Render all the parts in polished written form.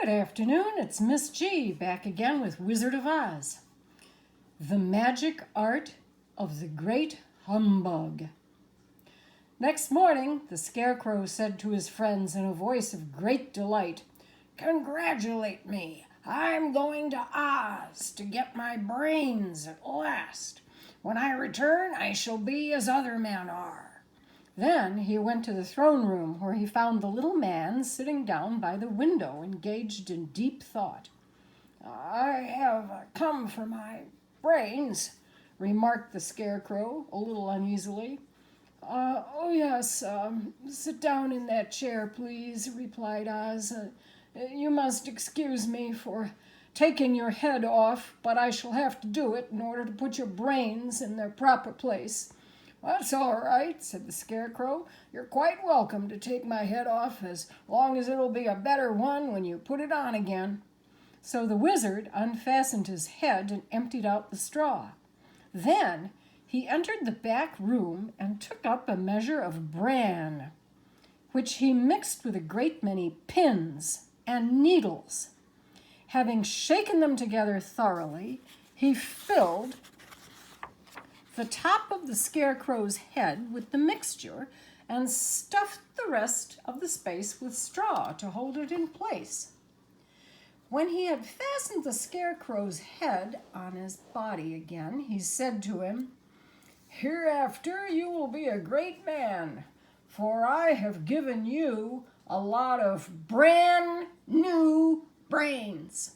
Good afternoon, it's Miss G back again with Wizard of Oz. The Magic Art of the Great Humbug. Next morning, the Scarecrow said to his friends in a voice of great delight, "Congratulate me! I'm going to Oz to get my brains at last. When I return, I shall be as other men are." Then he went to the throne room, where he found the little man sitting down by the window, engaged in deep thought. "I have come for my brains," remarked the Scarecrow, a little uneasily. "Oh yes, sit down in that chair, please," replied Oz. "You must excuse me for taking your head off, but I shall have to do it in order to put your brains in their proper place." "That's all right," said the Scarecrow. "You're quite welcome to take my head off as long as it'll be a better one when you put it on again." So the Wizard unfastened his head and emptied out the straw. Then he entered the back room and took up a measure of bran, which he mixed with a great many pins and needles. Having shaken them together thoroughly, he filled the top of the Scarecrow's head with the mixture and stuffed the rest of the space with straw to hold it in place. When he had fastened the Scarecrow's head on his body again, he said to him, "Hereafter you will be a great man, for I have given you a lot of brand new brains."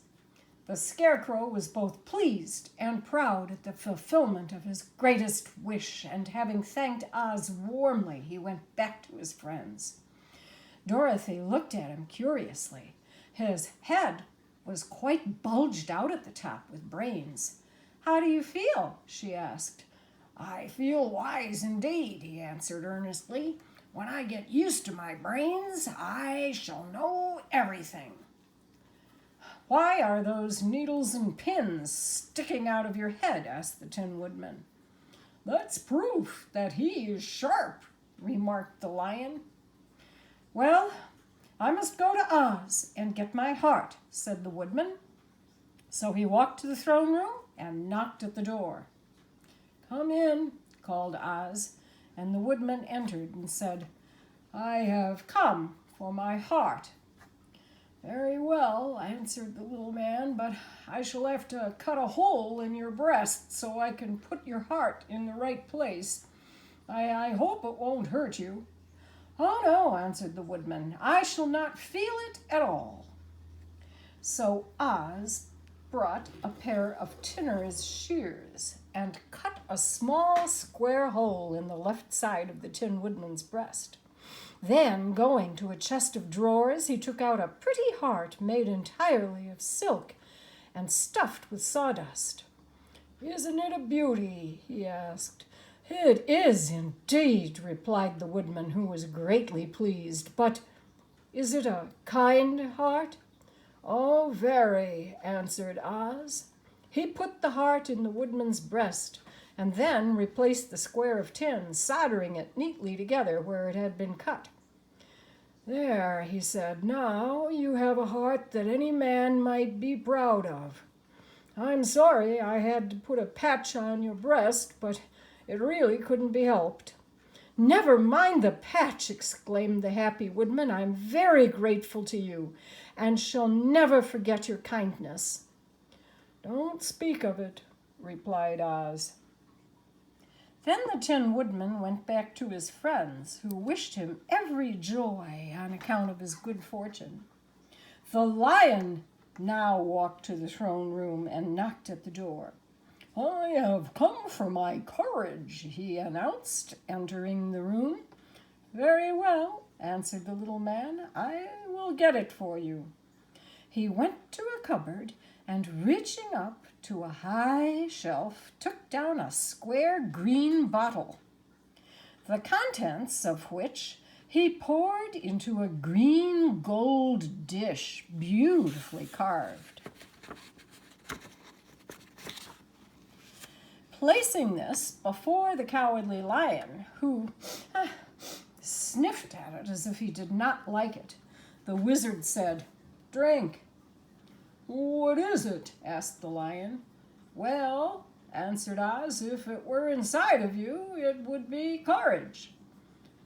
The Scarecrow was both pleased and proud at the fulfillment of his greatest wish, and having thanked Oz warmly, he went back to his friends. Dorothy looked at him curiously. His head was quite bulged out at the top with brains. "How do you feel?" she asked. "I feel wise indeed," he answered earnestly. "When I get used to my brains, I shall know everything." "Why are those needles and pins sticking out of your head?" asked the Tin Woodman. "That's proof that he is sharp," remarked the Lion. "Well, I must go to Oz and get my heart," said the Woodman. So he walked to the throne room and knocked at the door. "Come in," called Oz, and the Woodman entered and said, "I have come for my heart." "Very well," answered the little man, "but I shall have to cut a hole in your breast so I can put your heart in the right place. I hope it won't hurt you." "Oh no," answered the Woodman, "I shall not feel it at all." So Oz brought a pair of tinner's shears and cut a small square hole in the left side of the Tin Woodman's breast. Then, going to a chest of drawers, he took out a pretty heart made entirely of silk and stuffed with sawdust. "Isn't it a beauty?" he asked. "It is indeed," replied the Woodman, who was greatly pleased. "But is it a kind heart?" "Oh, very," answered Oz. He put the heart in the Woodman's breast and then replaced the square of tin, soldering it neatly together where it had been cut. "There," he said, "now you have a heart that any man might be proud of. I'm sorry I had to put a patch on your breast, but it really couldn't be helped." "Never mind the patch," exclaimed the happy Woodman. "I'm very grateful to you and shall never forget your kindness." "Don't speak of it," replied Oz. Then the Tin Woodman went back to his friends, who wished him every joy on account of his good fortune. The Lion now walked to the throne room and knocked at the door. "I have come for my courage," he announced, entering the room. "Very well," answered the little man. "I will get it for you." He went to a cupboard and, reaching up to a high shelf, took down a square green bottle, the contents of which he poured into a green gold dish beautifully carved. Placing this before the Cowardly Lion, who sniffed at it as if he did not like it, the Wizard said, "Drink." "What is it?" asked the lion. "Well," answered Oz, "if it were inside of you, it would be courage.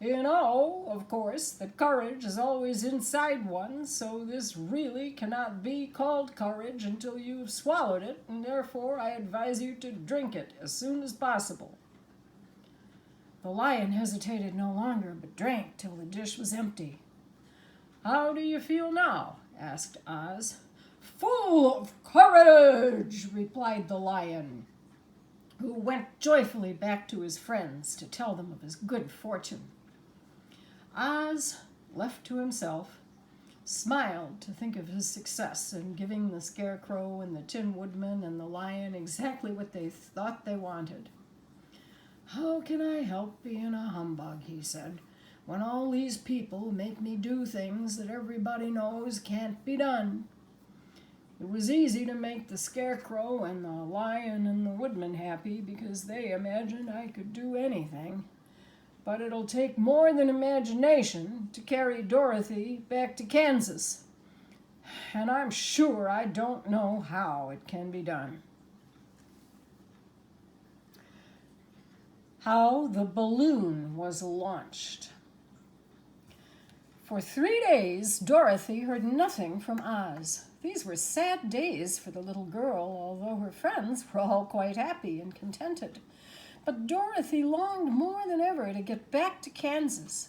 You know, of course, that courage is always inside one, so this really cannot be called courage until you've swallowed it, and therefore I advise you to drink it as soon as possible." The lion hesitated no longer, but drank till the dish was empty. "How do you feel now?" asked Oz. "Full of courage," replied the lion, who went joyfully back to his friends to tell them of his good fortune. Oz, left to himself, smiled to think of his success in giving the Scarecrow and the Tin Woodman and the lion exactly what they thought they wanted. "How can I help being a humbug," he said, "when all these people make me do things that everybody knows can't be done?" It was easy to make the Scarecrow and the lion and the Woodman happy because they imagined I could do anything. But it'll take more than imagination to carry Dorothy back to Kansas. And I'm sure I don't know how it can be done. How the balloon was launched. For 3 days, Dorothy heard nothing from Oz. These were sad days for the little girl, although her friends were all quite happy and contented. But Dorothy longed more than ever to get back to Kansas.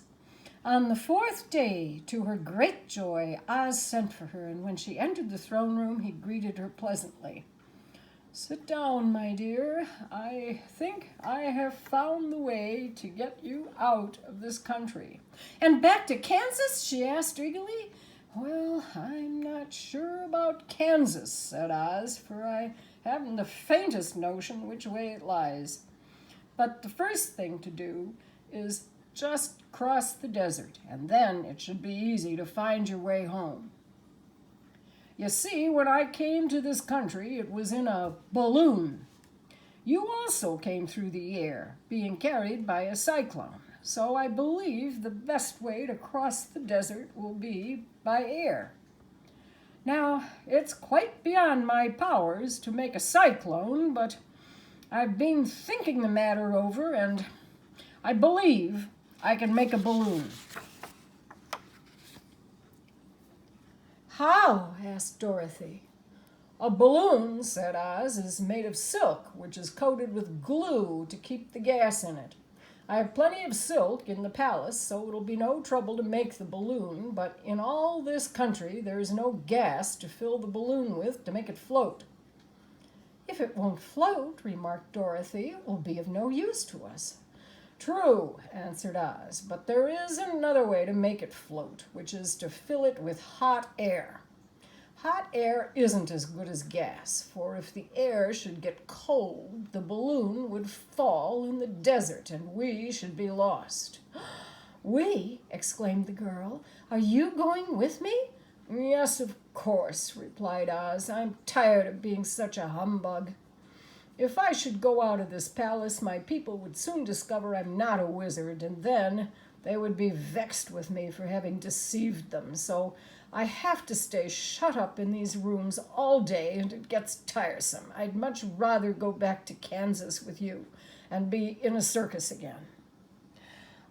On the 4th day, to her great joy, Oz sent for her, and when she entered the throne room, he greeted her pleasantly. "Sit down, my dear. I think I have found the way to get you out of this country." "And back to Kansas?" she asked eagerly. "Well, I'm not sure about Kansas," said Oz, "for I haven't the faintest notion which way it lies. But the first thing to do is just cross the desert, and then it should be easy to find your way home. You see, when I came to this country, it was in a balloon. You also came through the air, being carried by a cyclone. So I believe the best way to cross the desert will be by air. Now, it's quite beyond my powers to make a cyclone, but I've been thinking the matter over, and I believe I can make a balloon." "How?" asked Dorothy. "A balloon," said Oz, "is made of silk, which is coated with glue to keep the gas in it. I have plenty of silk in the palace, so it'll be no trouble to make the balloon, but in all this country there is no gas to fill the balloon with to make it float." "If it won't float," remarked Dorothy, "it will be of no use to us." "True," answered Oz, "but there is another way to make it float, which is to fill it with hot air. Hot air isn't as good as gas, for if the air should get cold, the balloon would fall in the desert and we should be lost." "We?" exclaimed the girl. "Are you going with me?" "Yes, of course," replied Oz. "I'm tired of being such a humbug. If I should go out of this palace, my people would soon discover I'm not a wizard, and then they would be vexed with me for having deceived them. So I have to stay shut up in these rooms all day, and it gets tiresome. I'd much rather go back to Kansas with you and be in a circus again."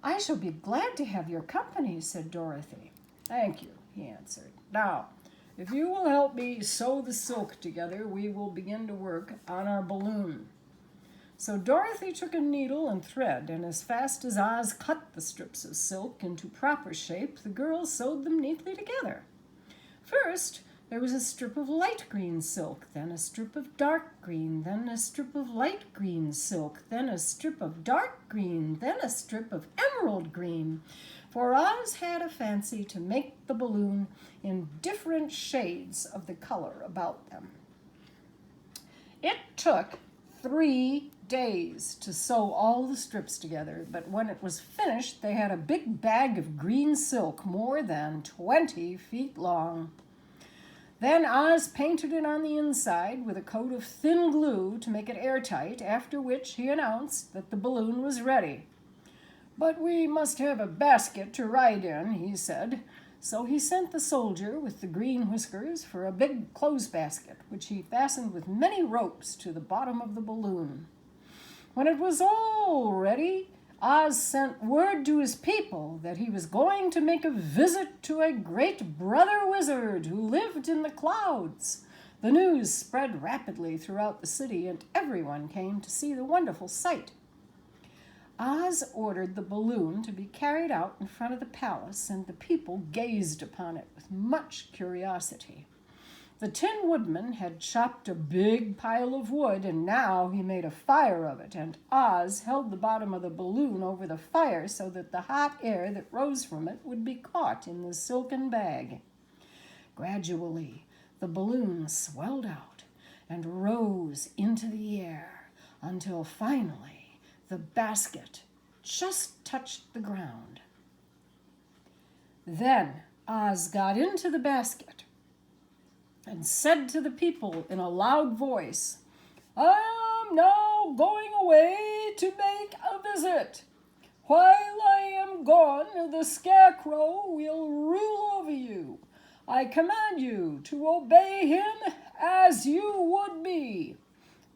"I shall be glad to have your company," said Dorothy. "Thank you," he answered. "Now, if you will help me sew the silk together, we will begin to work on our balloon." So Dorothy took a needle and thread, and as fast as Oz cut the strips of silk into proper shape, the girls sewed them neatly together. First, there was a strip of light green silk, then a strip of dark green, then a strip of light green silk, then a strip of dark green, then a strip of emerald green. For Oz had a fancy to make the balloon in different shades of the color about them. It took 3 days to sew all the strips together, but when it was finished, they had a big bag of green silk more than 20 feet long. Then Oz painted it on the inside with a coat of thin glue to make it airtight, after which he announced that the balloon was ready. "But we must have a basket to ride in," he said. So he sent the soldier with the green whiskers for a big clothes basket, which he fastened with many ropes to the bottom of the balloon. When it was all ready, Oz sent word to his people that he was going to make a visit to a great brother wizard who lived in the clouds. The news spread rapidly throughout the city, and everyone came to see the wonderful sight. Oz ordered the balloon to be carried out in front of the palace, and the people gazed upon it with much curiosity. The Tin Woodman had chopped a big pile of wood, and now he made a fire of it, and Oz held the bottom of the balloon over the fire so that the hot air that rose from it would be caught in the silken bag. Gradually, the balloon swelled out and rose into the air until finally the basket just touched the ground. Then Oz got into the basket and said to the people in a loud voice, "I am now going away to make a visit. While I am gone, the Scarecrow will rule over you. I command you to obey him as you would me."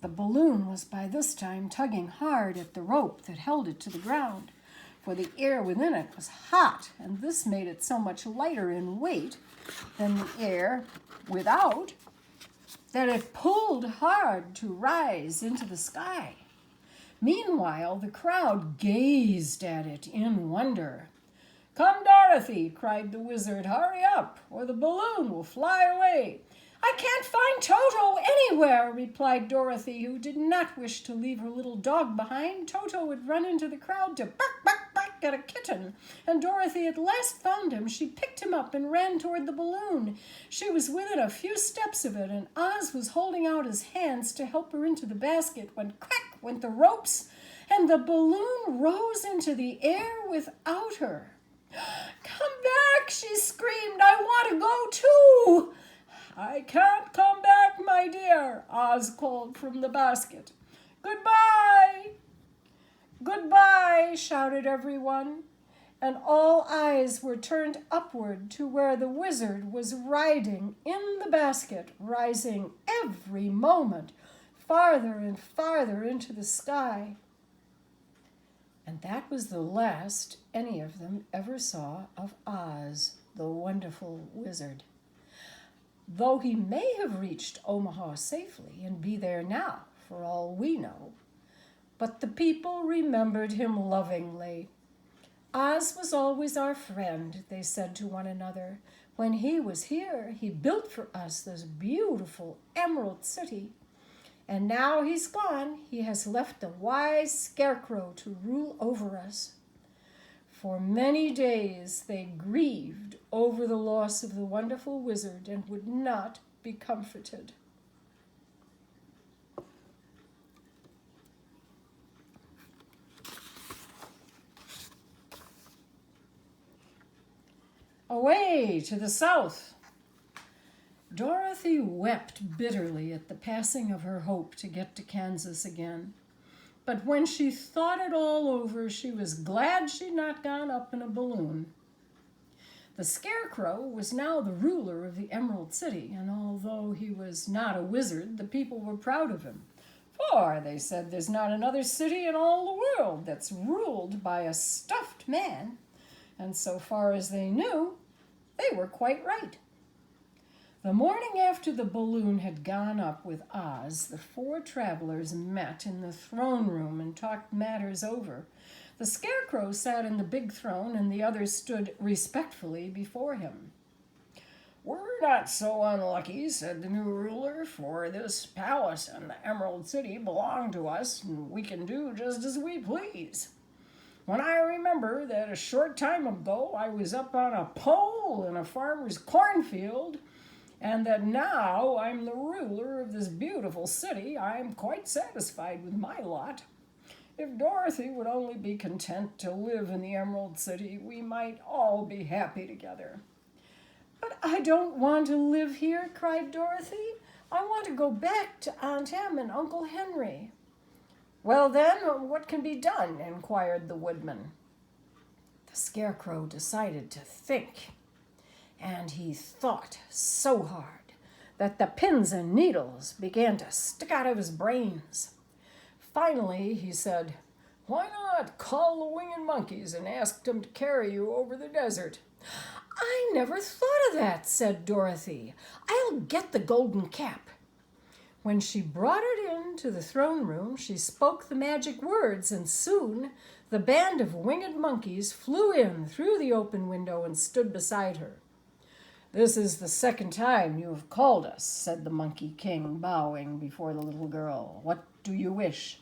The balloon was by this time tugging hard at the rope that held it to the ground, for the air within it was hot, and this made it so much lighter in weight than the air without that it pulled hard to rise into the sky. Meanwhile, the crowd gazed at it in wonder. "Come, Dorothy," cried the wizard, "hurry up, or the balloon will fly away." "I can't find Toto anywhere," replied Dorothy, who did not wish to leave her little dog behind. Toto had run into the crowd to bark, bark, bark at a kitten, and Dorothy at last found him. She picked him up and ran toward the balloon. She was within a few steps of it, and Oz was holding out his hands to help her into the basket when crack went the ropes, and the balloon rose into the air without her. "Come back," she screamed. "I want to go too." "I can't come back, my dear," Oz called from the basket. "Goodbye!" "Goodbye!" shouted everyone, and all eyes were turned upward to where the wizard was riding in the basket, rising every moment farther and farther into the sky. And that was the last any of them ever saw of Oz, the wonderful wizard. Though he may have reached Omaha safely and be there now, for all we know. But the people remembered him lovingly. "Oz was always our friend," they said to one another. "When he was here, he built for us this beautiful Emerald City. And now he's gone, he has left a wise Scarecrow to rule over us." For many days they grieved over the loss of the wonderful wizard and would not be comforted. Away to the south. Dorothy wept bitterly at the passing of her hope to get to Kansas again. But when she thought it all over, she was glad she'd not gone up in a balloon. The Scarecrow was now the ruler of the Emerald City, and although he was not a wizard, the people were proud of him. For, they said, there's not another city in all the world that's ruled by a stuffed man. And so far as they knew, they were quite right. The morning after the balloon had gone up with Oz, the four travelers met in the throne room and talked matters over. The Scarecrow sat in the big throne, and the others stood respectfully before him. "We're not so unlucky," said the new ruler, "for this palace and the Emerald City belong to us, and we can do just as we please. When I remember that a short time ago I was up on a pole in a farmer's cornfield, and that now I'm the ruler of this beautiful city, I'm quite satisfied with my lot. If Dorothy would only be content to live in the Emerald City, we might all be happy together." "But I don't want to live here," cried Dorothy. "I want to go back to Aunt Em and Uncle Henry." "Well then, what can be done?" inquired the woodman. The Scarecrow decided to think. and he thought so hard that the pins and needles began to stick out of his brains. Finally, he said, "Why not call the winged monkeys and ask them to carry you over the desert?" "I never thought of that," said Dorothy. "I'll get the golden cap." When she brought it into the throne room, she spoke the magic words, and soon the band of winged monkeys flew in through the open window and stood beside her. "This is the second time you have called us," said the Monkey King, bowing before the little girl. "What do you wish?"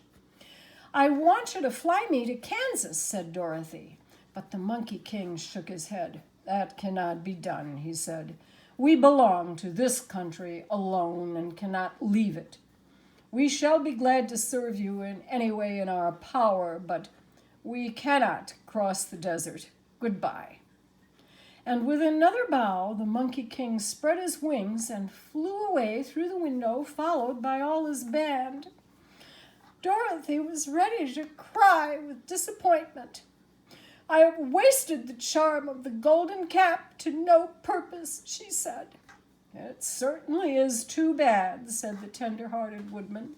"I want you to fly me to Kansas," said Dorothy. But the Monkey King shook his head. "That cannot be done," he said. "We belong to this country alone and cannot leave it. We shall be glad to serve you in any way in our power, but we cannot cross the desert. Goodbye." And with another bow, the Monkey King spread his wings and flew away through the window, followed by all his band. Dorothy was ready to cry with disappointment. "I have wasted the charm of the golden cap to no purpose," she said. "It certainly is too bad," said the tender-hearted woodman.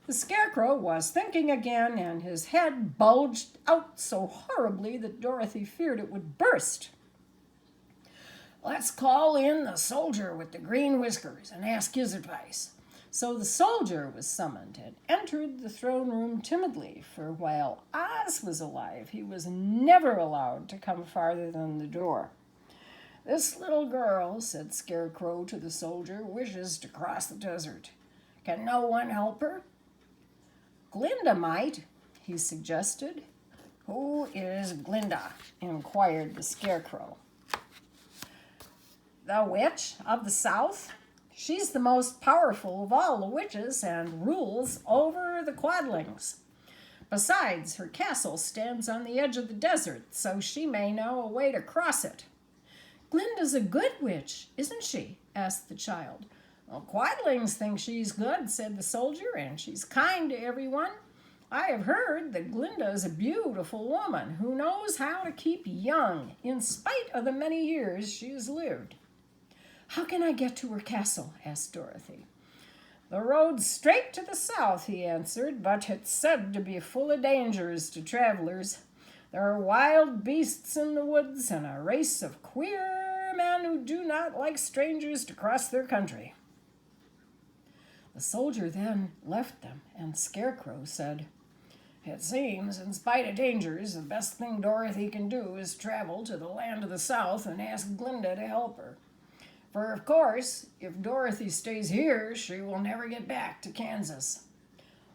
The Scarecrow was thinking again, and his head bulged out so horribly that Dorothy feared it would burst. "Let's call in the soldier with the green whiskers and ask his advice." So the soldier was summoned and entered the throne room timidly, for while Oz was alive, he was never allowed to come farther than the door. "This little girl," said Scarecrow to the soldier, "wishes to cross the desert. Can no one help her?" "Glinda might," he suggested. "Who is Glinda?" inquired the Scarecrow. "The witch of the South. She's the most powerful of all the witches and rules over the Quadlings. Besides, her castle stands on the edge of the desert, so she may know a way to cross it." "Glinda's a good witch, isn't she?" asked the child. "Well, Quadlings think she's good," said the soldier, "and she's kind to everyone. I have heard that Glinda is a beautiful woman who knows how to keep young in spite of the many years she has lived." "How can I get to her castle?" asked Dorothy. "The road's straight to the south," he answered, "but it's said to be full of dangers to travelers. There are wild beasts in the woods and a race of queer men who do not like strangers to cross their country." The soldier then left them, and Scarecrow said, "It seems, in spite of dangers, the best thing Dorothy can do is travel to the land of the South and ask Glinda to help her. For, of course, if Dorothy stays here, she will never get back to Kansas."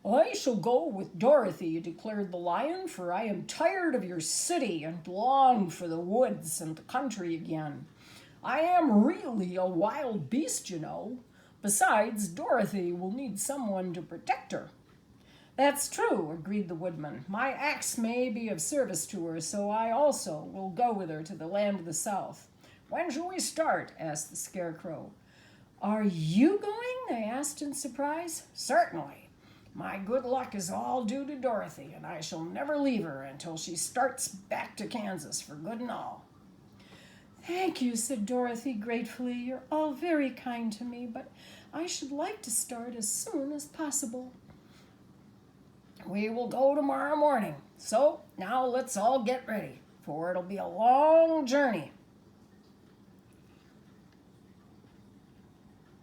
"I shall go with Dorothy," declared the lion, "for I am tired of your city and long for the woods and the country again. I am really a wild beast, you know. Besides, Dorothy will need someone to protect her." "That's true," agreed the woodman. "My axe may be of service to her, so I also will go with her to the land of the South." "When shall we start?" asked the Scarecrow. "Are you going?" they asked in surprise. "Certainly. My good luck is all due to Dorothy, and I shall never leave her until she starts back to Kansas for good and all." "Thank you," said Dorothy gratefully. "You're all very kind to me, but I should like to start as soon as possible." "We will go tomorrow morning. So now let's all get ready, for it'll be a long journey."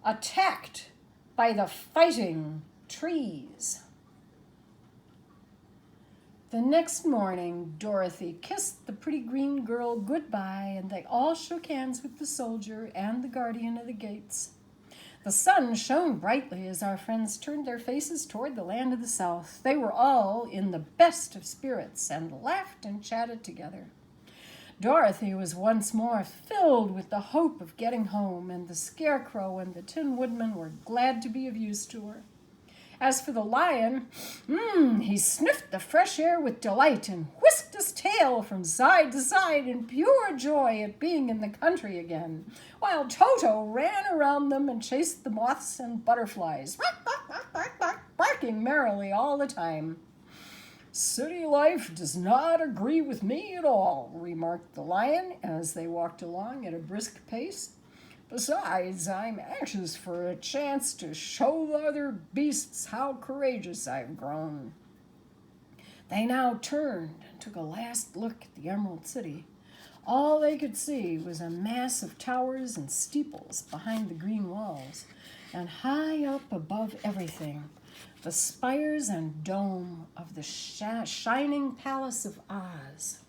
Attacked by the fighting trees. The next morning, Dorothy kissed the pretty green girl goodbye, and they all shook hands with the soldier and the guardian of the gates. The sun shone brightly as our friends turned their faces toward the land of the South. They were all in the best of spirits and laughed and chatted together. Dorothy was once more filled with the hope of getting home, and the Scarecrow and the Tin Woodman were glad to be of use to her. As for the lion, he sniffed the fresh air with delight and whisked his tail from side to side in pure joy at being in the country again, while Toto ran around them and chased the moths and butterflies, barking merrily all the time. "City life does not agree with me at all," remarked the lion as they walked along at a brisk pace. "Besides, I'm anxious for a chance to show the other beasts how courageous I've grown." They now turned and took a last look at the Emerald City. All they could see was a mass of towers and steeples behind the green walls, and high up above everything, the spires and dome of the shining Palace of Oz.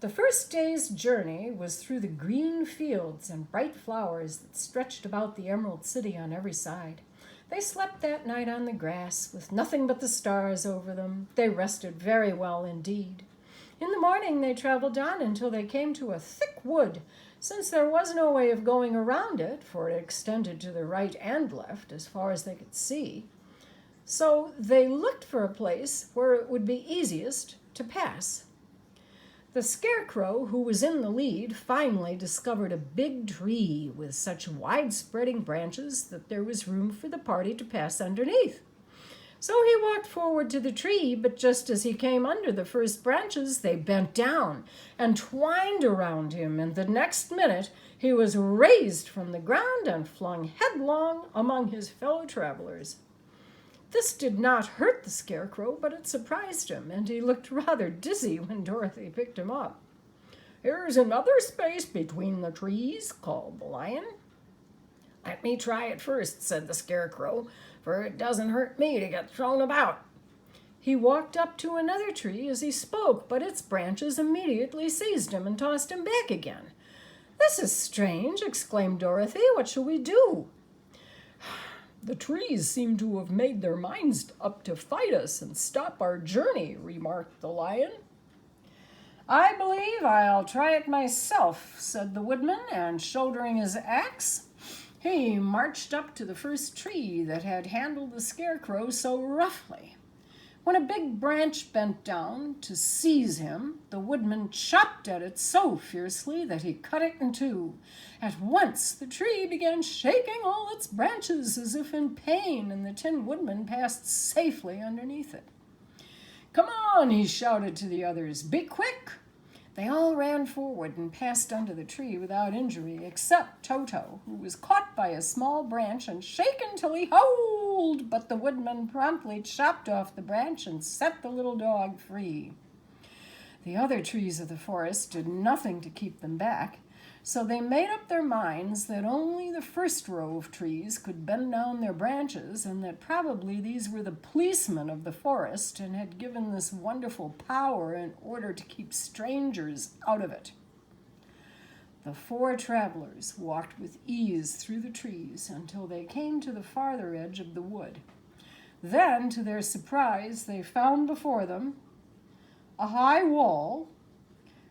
The first day's journey was through the green fields and bright flowers that stretched about the Emerald City on every side. They slept that night on the grass, with nothing but the stars over them. They rested very well indeed. In the morning they traveled on until they came to a thick wood, since there was no way of going around it, for it extended to the right and left as far as they could see. So they looked for a place where it would be easiest to pass. The Scarecrow, who was in the lead, finally discovered a big tree with such wide-spreading branches that there was room for the party to pass underneath. So he walked forward to the tree, but just as he came under the first branches, they bent down and twined around him, and the next minute he was raised from the ground and flung headlong among his fellow travelers. This did not hurt the Scarecrow, but it surprised him, and he looked rather dizzy when Dorothy picked him up. "Here's another space between the trees," called the lion. "Let me try it first," said the Scarecrow, "for it doesn't hurt me to get thrown about." He walked up to another tree as he spoke, but its branches immediately seized him and tossed him back again. "This is strange," exclaimed Dorothy. "What shall we do?" "The trees seem to have made their minds up to fight us and stop our journey," remarked the lion. "I believe I'll try it myself," said the woodman, and shouldering his axe, he marched up to the first tree that had handled the Scarecrow so roughly. When a big branch bent down to seize him, the woodman chopped at it so fiercely that he cut it in two. At once the tree began shaking all its branches as if in pain, and the Tin Woodman passed safely underneath it. "Come on," he shouted to the others. "Be quick." They all ran forward and passed under the tree without injury, except Toto, who was caught by a small branch and shaken till he howled, but the woodman promptly chopped off the branch and set the little dog free. The other trees of the forest did nothing to keep them back, so they made up their minds that only the first row of trees could bend down their branches, and that probably these were the policemen of the forest and had given this wonderful power in order to keep strangers out of it. The four travelers walked with ease through the trees until they came to the farther edge of the wood. Then, to their surprise, they found before them a high wall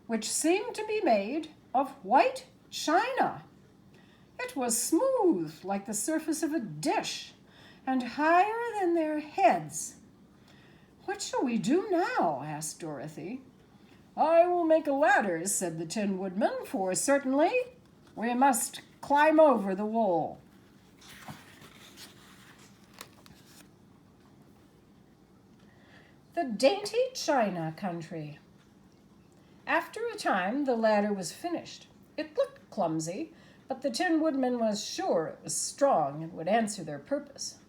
which seemed to be made of white china. It was smooth like the surface of a dish and higher than their heads. "What shall we do now?" asked Dorothy. "I will make a ladder," said the Tin Woodman, "for certainly we must climb over the wall." The dainty China country. After a time, the ladder was finished. It looked clumsy, but the Tin Woodman was sure it was strong and would answer their purpose.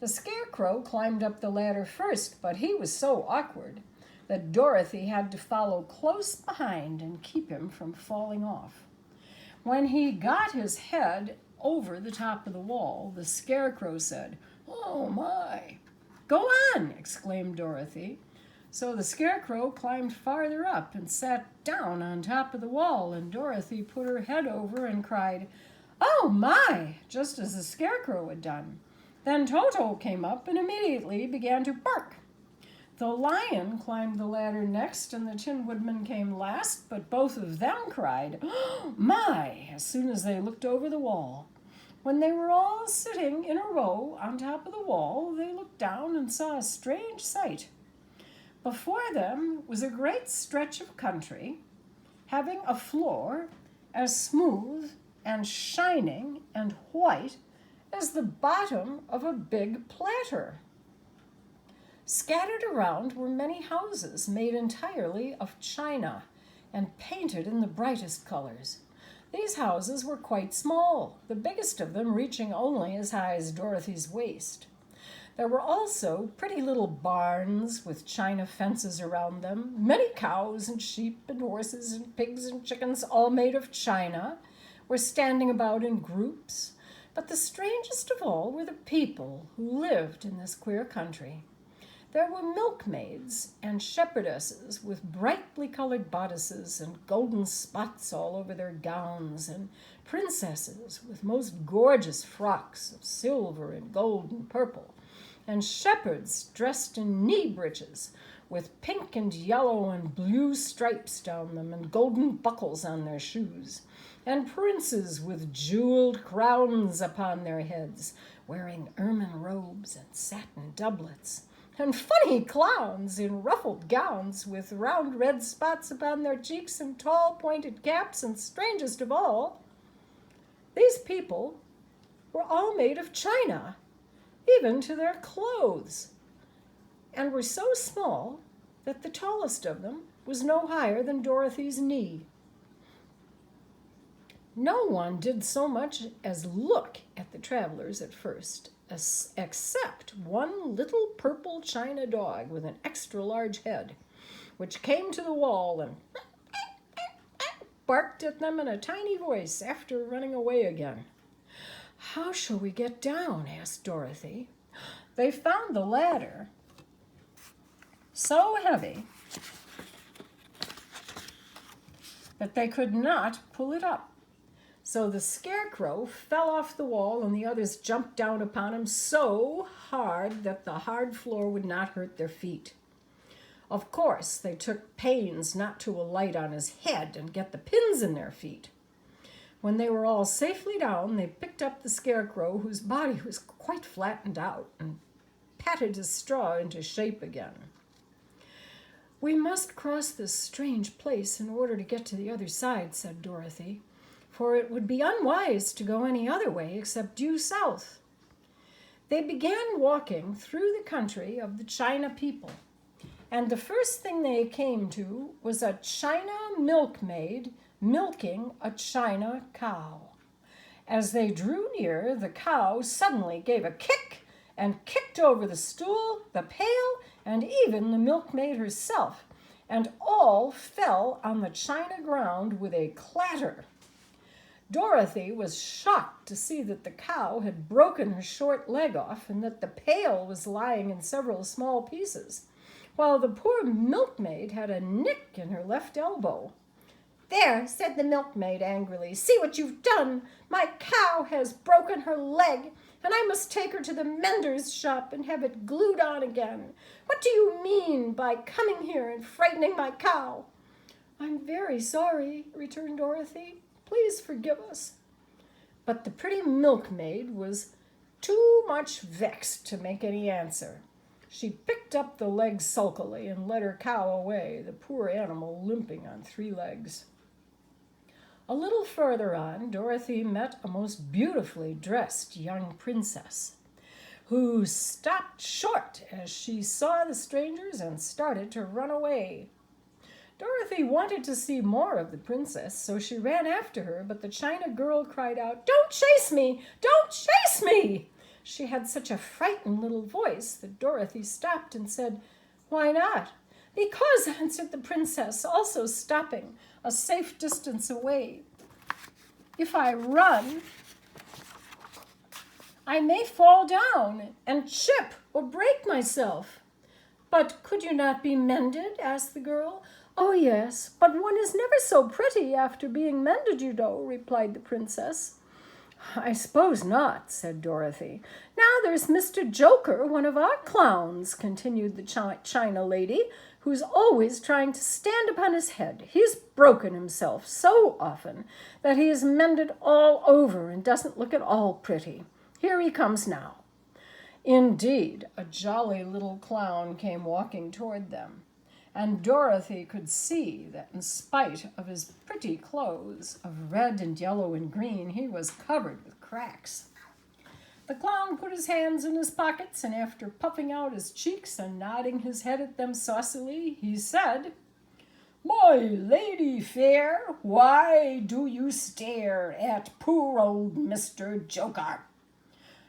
The Scarecrow climbed up the ladder first, but he was so awkward that Dorothy had to follow close behind and keep him from falling off. When he got his head over the top of the wall, the Scarecrow said, "Oh my!" "Go on!" exclaimed Dorothy. So the Scarecrow climbed farther up and sat down on top of the wall, and Dorothy put her head over and cried, "Oh my!" just as the Scarecrow had done. Then Toto came up and immediately began to bark. The lion climbed the ladder next, and the Tin Woodman came last, but both of them cried, "Oh my!" as soon as they looked over the wall. When they were all sitting in a row on top of the wall, they looked down and saw a strange sight. Before them was a great stretch of country, having a floor as smooth and shining and white as the bottom of a big platter. Scattered around were many houses made entirely of china and painted in the brightest colors. These houses were quite small, the biggest of them reaching only as high as Dorothy's waist. There were also pretty little barns with china fences around them, many cows and sheep and horses and pigs and chickens, all made of china, were standing about in groups. But the strangest of all were the people who lived in this queer country. There were milkmaids and shepherdesses with brightly colored bodices and golden spots all over their gowns, and princesses with most gorgeous frocks of silver and gold and purple, and shepherds dressed in knee breeches with pink and yellow and blue stripes down them and golden buckles on their shoes, and princes with jeweled crowns upon their heads, wearing ermine robes and satin doublets, and funny clowns in ruffled gowns with round red spots upon their cheeks and tall pointed caps, and strangest of all, these people were all made of china, even to their clothes, and were so small that the tallest of them was no higher than Dorothy's knee. No one did so much as look at the travelers at first, except one little purple china dog with an extra large head, which came to the wall and barked at them in a tiny voice after running away again. "How shall we get down?" asked Dorothy. They found the ladder so heavy that they could not pull it up. So the Scarecrow fell off the wall and the others jumped down upon him so hard that the hard floor would not hurt their feet. Of course, they took pains not to alight on his head and get the pins in their feet. When they were all safely down, they picked up the Scarecrow, whose body was quite flattened out, and patted his straw into shape again. "We must cross this strange place in order to get to the other side," said Dorothy, "for it would be unwise to go any other way except due south." They began walking through the country of the China people, and the first thing they came to was a China milkmaid milking a china cow. As they drew near, the cow suddenly gave a kick and kicked over the stool, the pail, and even the milkmaid herself, and all fell on the china ground with a clatter. Dorothy was shocked to see that the cow had broken her short leg off and that the pail was lying in several small pieces, while the poor milkmaid had a nick in her left elbow. "There," said the milkmaid angrily, "see what you've done. My cow has broken her leg, and I must take her to the mender's shop and have it glued on again. What do you mean by coming here and frightening my cow?" "I'm very sorry," returned Dorothy. "Please forgive us." But the pretty milkmaid was too much vexed to make any answer. She picked up the leg sulkily and led her cow away, the poor animal limping on 3 legs. A little further on, Dorothy met a most beautifully dressed young princess, who stopped short as she saw the strangers and started to run away. Dorothy wanted to see more of the princess, so she ran after her, but the china girl cried out, "Don't chase me! Don't chase me!" She had such a frightened little voice that Dorothy stopped and said, "Why not?" "Because," answered the princess, also stopping a safe distance away, "if I run, I may fall down and chip or break myself." "But could you not be mended?" asked the girl. "Oh, yes, but one is never so pretty after being mended, you know," replied the princess. "I suppose not," said Dorothy. "Now there's Mr. Joker, one of our clowns," continued the China lady, "who's always trying to stand upon his head. He's broken himself so often that he is mended all over and doesn't look at all pretty. Here he comes now." Indeed, a jolly little clown came walking toward them, and Dorothy could see that in spite of his pretty clothes of red and yellow and green, he was covered with cracks. The clown put his hands in his pockets, and after puffing out his cheeks and nodding his head at them saucily, he said, "My lady fair, why do you stare at poor old Mr. Joker?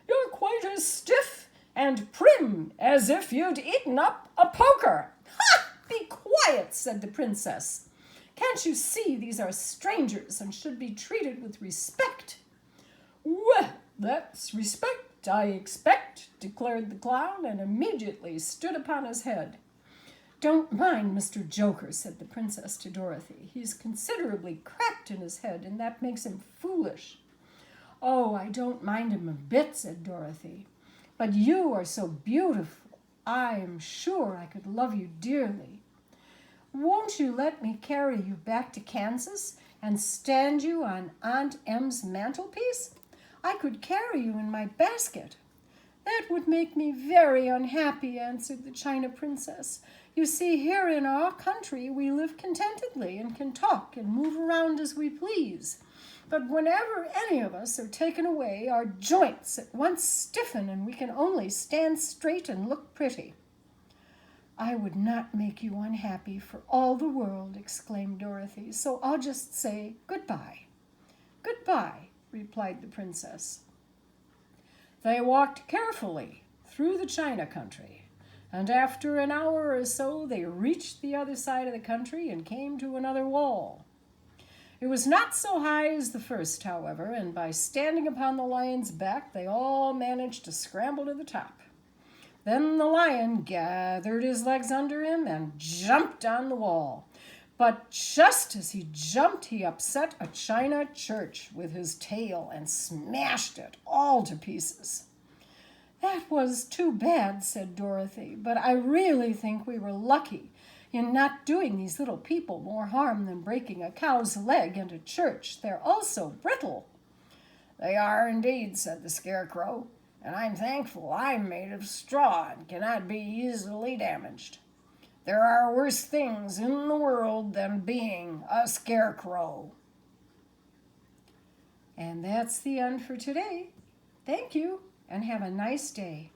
You're quite as stiff and prim as if you'd eaten up a poker." "Ha! Be quiet," said the princess. "Can't you see these are strangers and should be treated with respect?" "Well, that's respect, I expect," declared the clown, and immediately stood upon his head. "Don't mind Mr. Joker," said the princess to Dorothy. "He's considerably cracked in his head, and that makes him foolish." "Oh, I don't mind him a bit," said Dorothy. "But you are so beautiful. I am sure I could love you dearly. Won't you let me carry you back to Kansas and stand you on Aunt Em's mantelpiece? I could carry you in my basket." "That would make me very unhappy," answered the China Princess. "You see, here in our country we live contentedly and can talk and move around as we please. But whenever any of us are taken away, our joints at once stiffen and we can only stand straight and look pretty." "I would not make you unhappy for all the world," exclaimed Dorothy, "so I'll just say goodbye." "Goodbye," replied the princess. They walked carefully through the China country, and after an hour or so they reached the other side of the country and came to another wall. It was not so high as the first, however, and by standing upon the lion's back they all managed to scramble to the top. Then the lion gathered his legs under him and jumped on the wall. But just as he jumped, he upset a china church with his tail and smashed it all to pieces. "That was too bad," said Dorothy, "but I really think we were lucky in not doing these little people more harm than breaking a cow's leg and a church. They're all so brittle." "They are indeed," said the Scarecrow, "and I'm thankful I'm made of straw and cannot be easily damaged. There are worse things in the world than being a scarecrow." And that's the end for today. Thank you, and have a nice day.